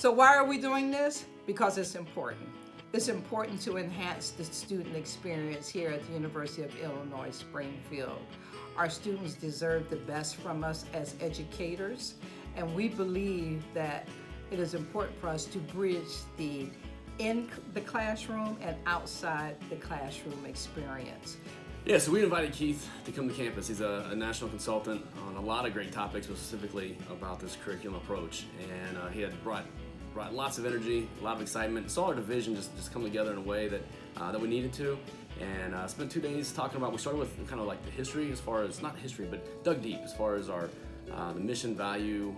So why are we doing this? Because it's important. It's important to enhance the student experience here at the University of Illinois Springfield. Our students deserve the best from us as educators, and we believe that it is important for us to bridge the in the classroom and outside the classroom experience. Yeah, so we invited Keith to come to campus. He's a national consultant on a lot of great topics, but specifically about this curriculum approach. And he had brought lots of energy, a lot of excitement. Saw our division just come together in a way that we needed to. And spent 2 days talking about, we started with kind of like the history, as far as, not history, but dug deep as far as our the mission, value,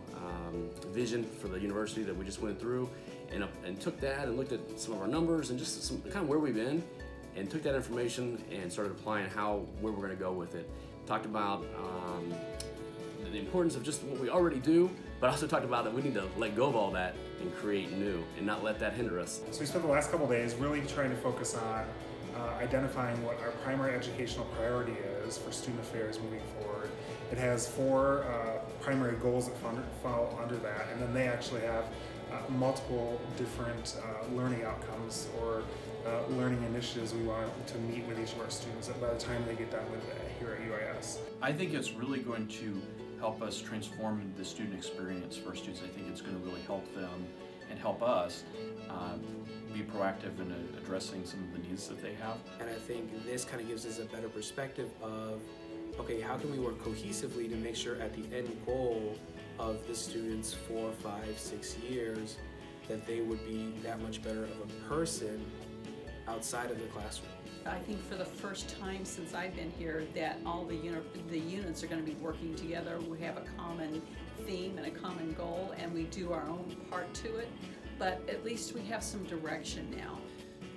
vision for the university that we just went through, and took that and looked at some of our numbers and just some, kind of where we've been, and took that information and started applying where we're going to go with it. Talked about the importance of just what we already do, but also talked about that we need to let go of all that and create new and not let that hinder us. So we spent the last couple of days really trying to focus on identifying what our primary educational priority is for student affairs moving forward. It has 4 primary goals that fall under that, and then they actually have multiple different learning outcomes or learning initiatives we want to meet with each of our students by the time they get done with it here at UIS. I think it's really going to help us transform the student experience for students. I think it's going to really help them and help us be proactive in addressing some of the needs that they have. And I think this kind of gives us a better perspective of, okay, how can we work cohesively to make sure at the end goal of the students 4, 5, 6 years that they would be that much better of a person outside of the classroom. I think for the first time since I've been here that all the units are going to be working together. We have a common theme and a common goal, and we do our own part to it, but at least we have some direction now.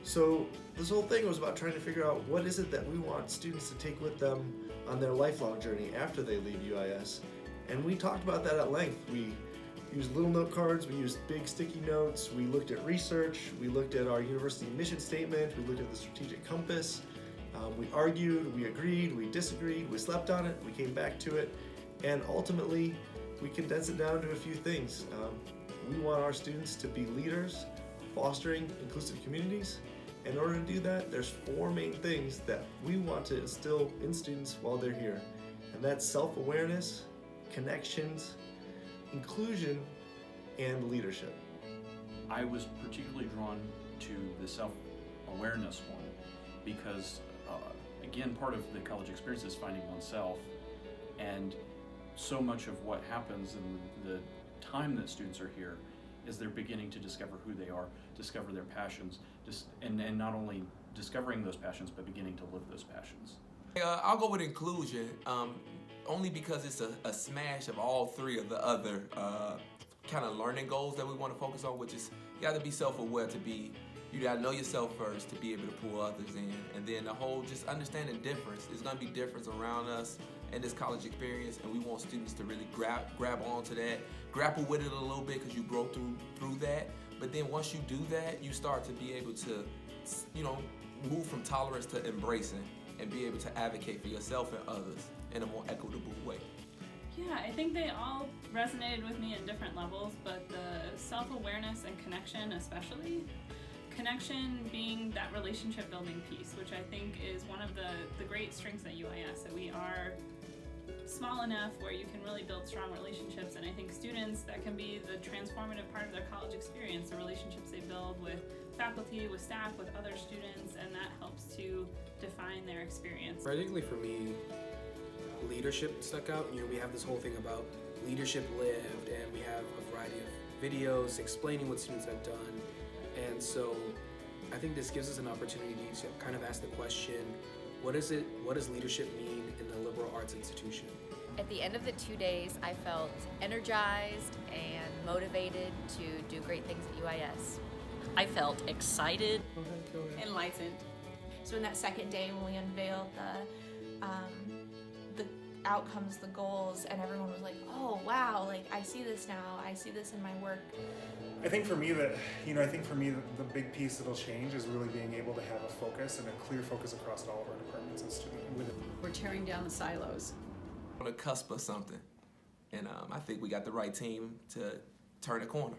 So this whole thing was about trying to figure out what is it that we want students to take with them on their lifelong journey after they leave UIS. And we talked about that at length. We used little note cards, we used big sticky notes, we looked at research, we looked at our university mission statement, we looked at the strategic compass, we argued, we agreed, we disagreed, we slept on it, we came back to it, and ultimately we condensed it down to a few things. We want our students to be leaders, fostering inclusive communities. In order to do that, there's 4 main things that we want to instill in students while they're here, and that's self-awareness, connections, inclusion, and leadership. I was particularly drawn to the self-awareness one because, again, part of the college experience is finding oneself, and so much of what happens in the time that students are here is they're beginning to discover who they are, discover their passions, and not only discovering those passions, but beginning to live those passions. I'll go with inclusion, only because it's a smash of all 3 of the other kind of learning goals that we want to focus on, which is you got to be self-aware you got to know yourself first to be able to pull others in, and then the whole just understanding difference. There's going to be difference around us in this college experience, and we want students to really grab onto that, grapple with it a little bit because you grow through that. But then once you do that, you start to be able to, move from tolerance to embracing and be able to advocate for yourself and others in a more equitable way. Yeah, I think they all resonated with me at different levels, but the self-awareness and connection especially. Connection being that relationship building piece, which I think is one of the great strengths at UIS, that we are small enough where you can really build strong relationships, and I think students, that can be the transformative part of their college experience, the relationships they build with faculty, with staff, with other students, and that helps to define their experience. Particularly for me, leadership stuck out. We have this whole thing about leadership lived, and we have a variety of videos explaining what students have done. And so I think this gives us an opportunity to kind of ask the question, what does leadership mean in the liberal arts institution? At the end of the 2 days, I felt energized and motivated to do great things at UIS. I excited, Enlightened. So in that second day when we unveiled the outcomes, the goals, and everyone was like, oh wow, like I see this now, I see this in my work. I think for me the big piece that'll change is really being able to have a focus and a clear focus across all of our departments and students. we're tearing down the silos. On the cusp of something, and I think we got the right team to turn the corner.